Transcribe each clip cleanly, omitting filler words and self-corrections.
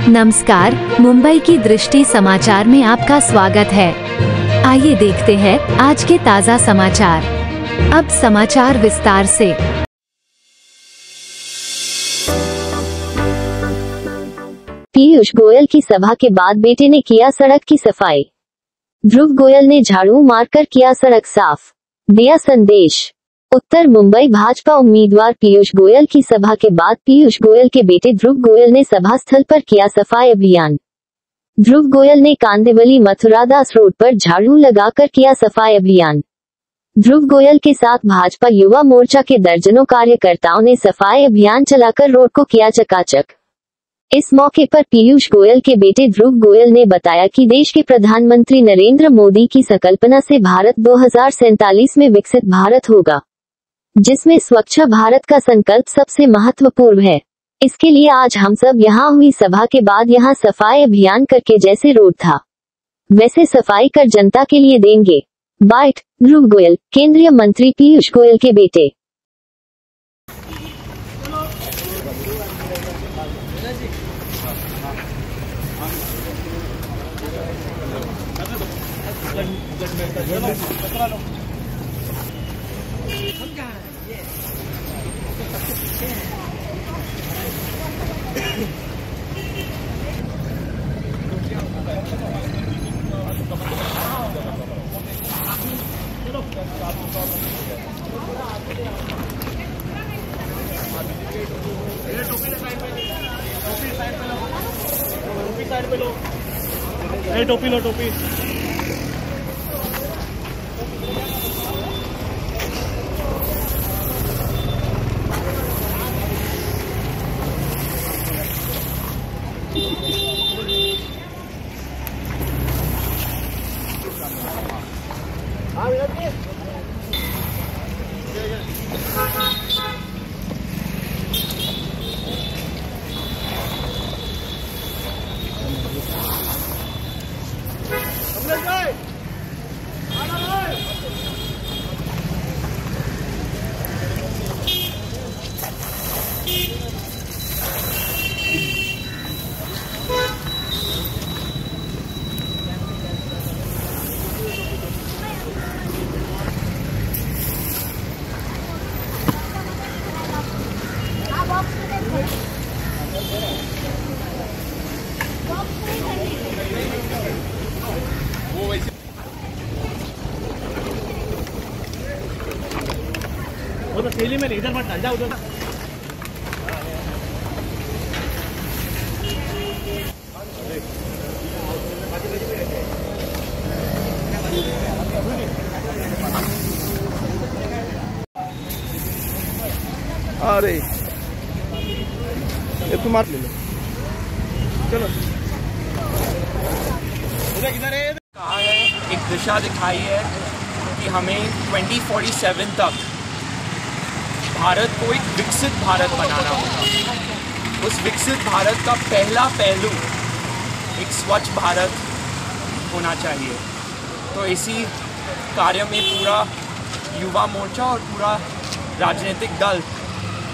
नमस्कार, मुंबई की दृष्टि समाचार में आपका स्वागत है। आइए देखते हैं आज के ताज़ा समाचार। अब समाचार विस्तार से। पीयूष गोयल की सभा के बाद बेटे ने किया सड़क की सफाई। ध्रुव गोयल ने झाड़ू मारकर किया सड़क साफ, दिया संदेश। उत्तर मुंबई भाजपा उम्मीदवार पीयूष गोयल की सभा के बाद पीयूष गोयल के बेटे ध्रुव गोयल ने सभा स्थल पर किया सफाई अभियान। ध्रुव गोयल ने कांदिवली मथुरादास रोड पर झाड़ू लगाकर किया सफाई अभियान। ध्रुव गोयल के साथ भाजपा युवा मोर्चा के दर्जनों कार्यकर्ताओं ने सफाई अभियान चलाकर रोड को किया चकाचक। इस मौके पर पीयूष गोयल के बेटे ध्रुव गोयल ने बताया कि देश के प्रधानमंत्री नरेंद्र मोदी की संकल्पना से भारत 2047 में विकसित भारत होगा, जिसमें स्वच्छ भारत का संकल्प सबसे महत्वपूर्ण है। इसके लिए आज हम सब यहाँ हुई सभा के बाद यहाँ सफाई अभियान करके जैसे रोड था वैसे सफाई कर जनता के लिए देंगे। बाइट ध्रुव गोयल, केंद्रीय मंत्री पीयूष गोयल के बेटे। टोपी लो टोपी। वो तो थैली में इधर मत डाल जा उधर। अरे ये तुम मार ले लो, चलो कहा है, एक दिशा दिखाई है कि हमें 2047 तक भारत को एक विकसित भारत बनाना होगा। उस विकसित भारत का पहला पहलू एक स्वच्छ भारत होना चाहिए। तो इसी कार्य में पूरा युवा मोर्चा और पूरा राजनीतिक दल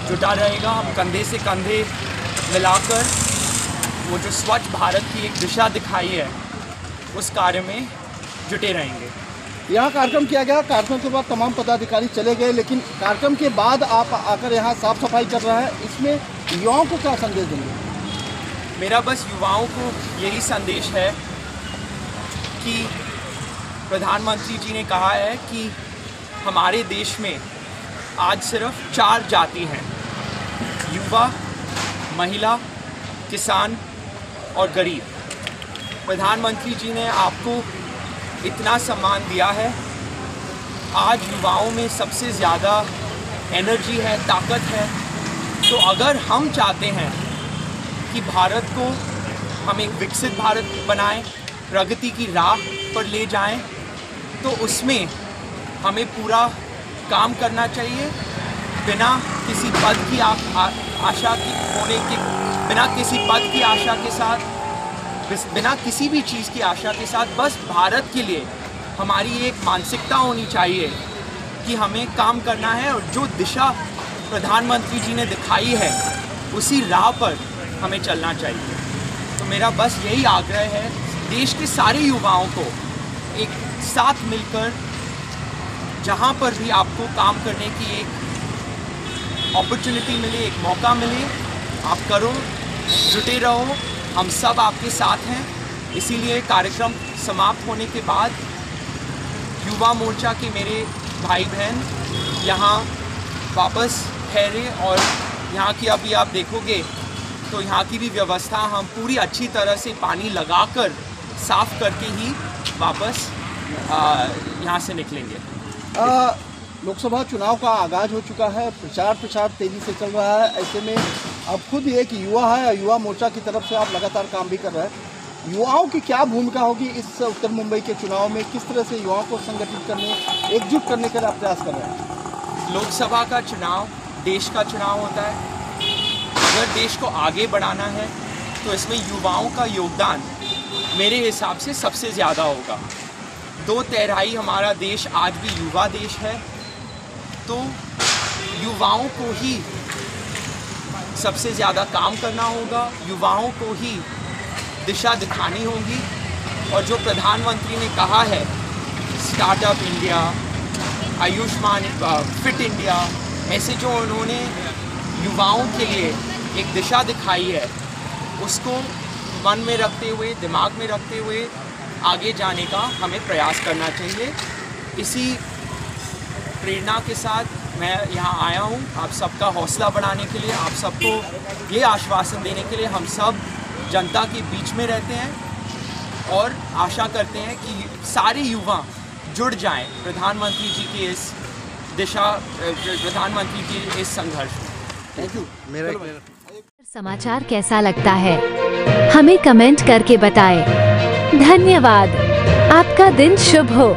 जुटा रहेगा। हम कंधे से कंधे मिलाकर वो जो स्वच्छ भारत की एक दिशा दिखाई है उस कार्य में जुटे रहेंगे। यहाँ कार्यक्रम किया गया, कार्यक्रम के बाद तमाम पदाधिकारी चले गए, लेकिन कार्यक्रम के बाद आप आकर यहाँ साफ सफाई कर रहा है, इसमें युवाओं को क्या संदेश देंगे? मेरा बस युवाओं को यही संदेश है कि प्रधानमंत्री जी ने कहा है कि हमारे देश में आज सिर्फ 4 जाति हैं: युवा, महिला, किसान और गरीब। प्रधानमंत्री जी ने आपको इतना सम्मान दिया है। आज युवाओं में सबसे ज़्यादा एनर्जी है, ताकत है। तो अगर हम चाहते हैं कि भारत को हम एक विकसित भारत बनाएं, प्रगति की राह पर ले जाएं, तो उसमें हमें पूरा काम करना चाहिए, बिना किसी पद की आशा की होने के, बिना किसी पद की आशा के साथ, बिना किसी भी चीज़ की आशा के साथ, बस भारत के लिए हमारी एक मानसिकता होनी चाहिए कि हमें काम करना है और जो दिशा प्रधानमंत्री जी ने दिखाई है उसी राह पर हमें चलना चाहिए। तो मेरा बस यही आग्रह है देश के सारे युवाओं को एक साथ मिलकर जहाँ पर भी आपको काम करने की एक अपॉर्चुनिटी मिले, एक मौका मिले, आप करो, जुटे रहो, हम सब आपके साथ हैं। इसीलिए कार्यक्रम समाप्त होने के बाद युवा मोर्चा के मेरे भाई बहन यहाँ वापस ठहरे और यहाँ की अभी आप देखोगे तो यहाँ की भी व्यवस्था हम पूरी अच्छी तरह से पानी लगाकर साफ करके ही वापस यहाँ से निकलेंगे। लोकसभा चुनाव का आगाज हो चुका है, प्रचार तेजी से चल रहा है। ऐसे में अब खुद एक युवा है, युवा मोर्चा की तरफ से आप लगातार काम भी कर रहे हैं। युवाओं की क्या भूमिका होगी इस उत्तर मुंबई के चुनाव में? किस तरह से युवाओं को संगठित करने, एकजुट करने के लिए आप प्रयास कर रहे हैं? लोकसभा का चुनाव देश का चुनाव होता है। अगर देश को आगे बढ़ाना है तो इसमें युवाओं का योगदान मेरे हिसाब से सबसे ज़्यादा होगा। 2/3 हमारा देश आज भी युवा देश है, तो युवाओं को ही सबसे ज़्यादा काम करना होगा, युवाओं को ही दिशा दिखानी होगी। और जो प्रधानमंत्री ने कहा है startup India, Ayushman, fit India, ऐसे जो उन्होंने युवाओं के लिए एक दिशा दिखाई है, उसको मन में रखते हुए, दिमाग में रखते हुए आगे जाने का हमें प्रयास करना चाहिए। इसी प्रेरणा के साथ मैं यहाँ आया हूँ आप सबका हौसला बढ़ाने के लिए, आप सबको ये आश्वासन देने के लिए। हम सब जनता के बीच में रहते हैं और आशा करते हैं कि सारे युवा जुड़ जाएं प्रधानमंत्री जी की इस दिशा, प्रधानमंत्री की इस संघर्ष में। Thank you. मेरा समाचार कैसा लगता है हमें कमेंट करके बताएं। धन्यवाद। आपका दिन शुभ हो।